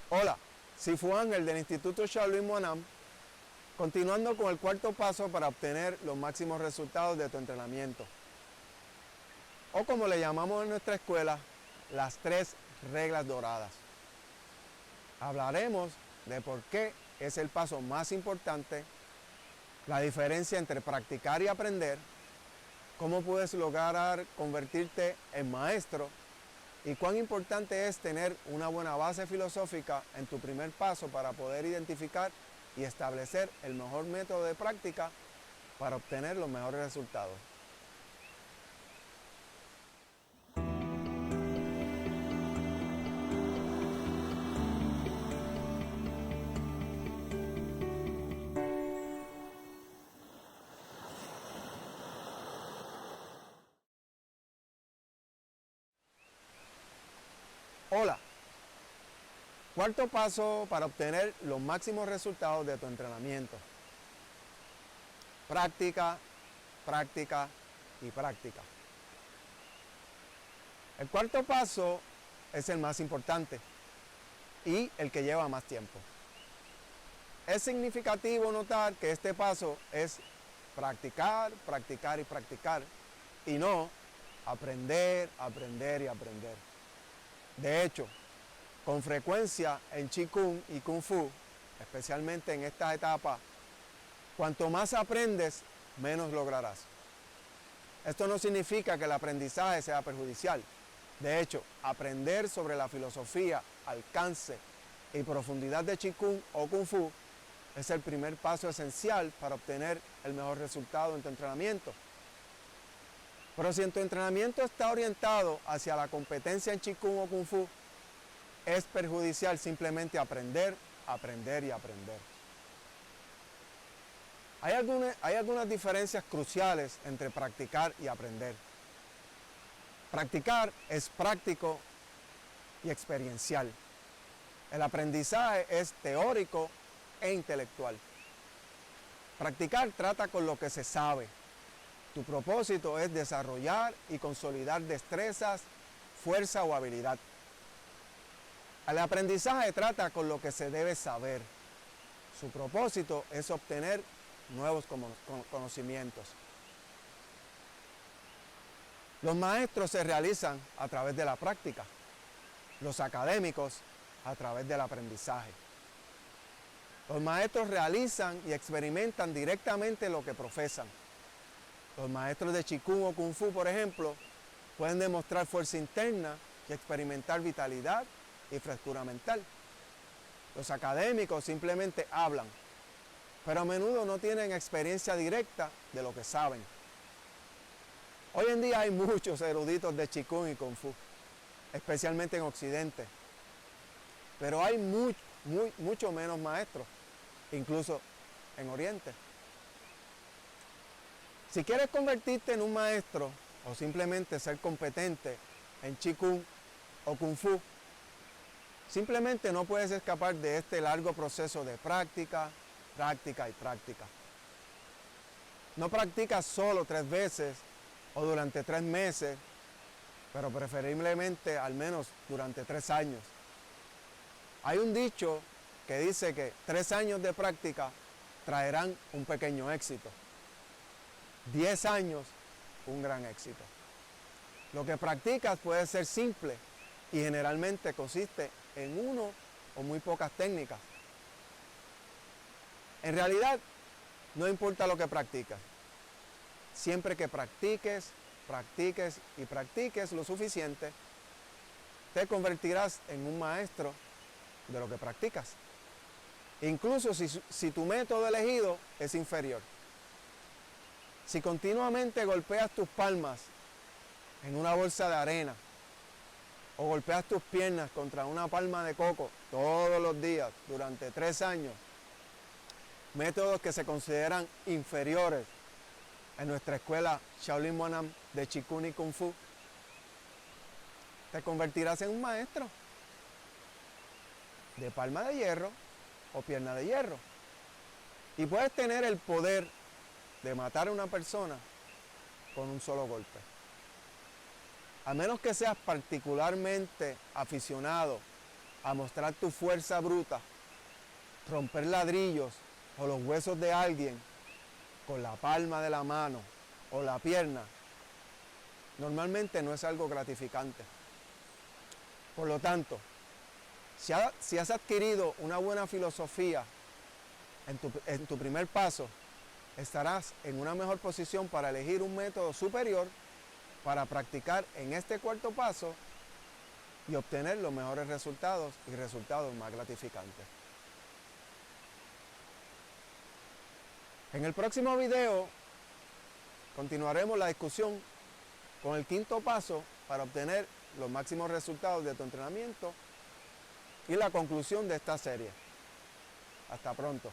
Hola, Sifu Ángel del Instituto Shaolin Monam, continuando con el cuarto paso para obtener los máximos resultados de tu entrenamiento. O como le llamamos en nuestra escuela, las 3 reglas doradas. Hablaremos de por qué es el paso más importante, la diferencia entre practicar y aprender, cómo puedes lograr convertirte en maestro y cuán importante es tener una buena base filosófica en tu primer paso para poder identificar y establecer el mejor método de práctica para obtener los mejores resultados. Hola. Cuarto paso para obtener los máximos resultados de tu entrenamiento. Práctica, práctica y práctica. El cuarto paso es el más importante y el que lleva más tiempo. Es significativo notar que este paso es practicar, practicar y practicar y no aprender, aprender y aprender. De hecho, con frecuencia en Qigong y Kung Fu, especialmente en esta etapa, cuanto más aprendes, menos lograrás. Esto no significa que el aprendizaje sea perjudicial. De hecho, aprender sobre la filosofía, alcance y profundidad de Qigong o Kung Fu es el primer paso esencial para obtener el mejor resultado en tu entrenamiento. Pero si en tu entrenamiento está orientado hacia la competencia en Qigong o Kung Fu, es perjudicial simplemente aprender, aprender y aprender. Hay algunas diferencias cruciales entre practicar y aprender. Practicar es práctico y experiencial. El aprendizaje es teórico e intelectual. Practicar trata con lo que se sabe. Tu propósito es desarrollar y consolidar destrezas, fuerza o habilidad. El aprendizaje trata con lo que se debe saber. Su propósito es obtener nuevos conocimientos. Los maestros se realizan a través de la práctica, los académicos a través del aprendizaje. Los maestros realizan y experimentan directamente lo que profesan. Los maestros de Qigong o Kung Fu, por ejemplo, pueden demostrar fuerza interna y experimentar vitalidad y frescura mental. Los académicos simplemente hablan, pero a menudo no tienen experiencia directa de lo que saben. Hoy en día hay muchos eruditos de Qigong y Kung Fu, especialmente en Occidente, pero hay mucho menos maestros, incluso en Oriente. Si quieres convertirte en un maestro o simplemente ser competente en Qigong o Kung Fu, simplemente no puedes escapar de este largo proceso de práctica, práctica y práctica. No practicas solo 3 veces o durante 3 meses, pero preferiblemente al menos durante 3 años. Hay un dicho que dice que 3 años de práctica traerán un pequeño éxito. 10 años, un gran éxito. Lo que practicas puede ser simple y generalmente consiste en uno o muy pocas técnicas. En realidad, no importa lo que practicas. Siempre que practiques, practiques y practiques lo suficiente, te convertirás en un maestro de lo que practicas. Incluso si tu método elegido es inferior. Si continuamente golpeas tus palmas en una bolsa de arena o golpeas tus piernas contra una palma de coco todos los días durante 3 años, métodos que se consideran inferiores en nuestra escuela Shaolin Monam de Qigong y Kung Fu, te convertirás en un maestro de palma de hierro o pierna de hierro. Y puedes tener el poder de matar a una persona con un solo golpe. A menos que seas particularmente aficionado a mostrar tu fuerza bruta, romper ladrillos o los huesos de alguien con la palma de la mano o la pierna, normalmente no es algo gratificante. Por lo tanto, si has adquirido una buena filosofía en tu primer paso, estarás en una mejor posición para elegir un método superior para practicar en este cuarto paso y obtener los mejores resultados y resultados más gratificantes. En el próximo video continuaremos la discusión con el quinto paso para obtener los máximos resultados de tu entrenamiento y la conclusión de esta serie. Hasta pronto.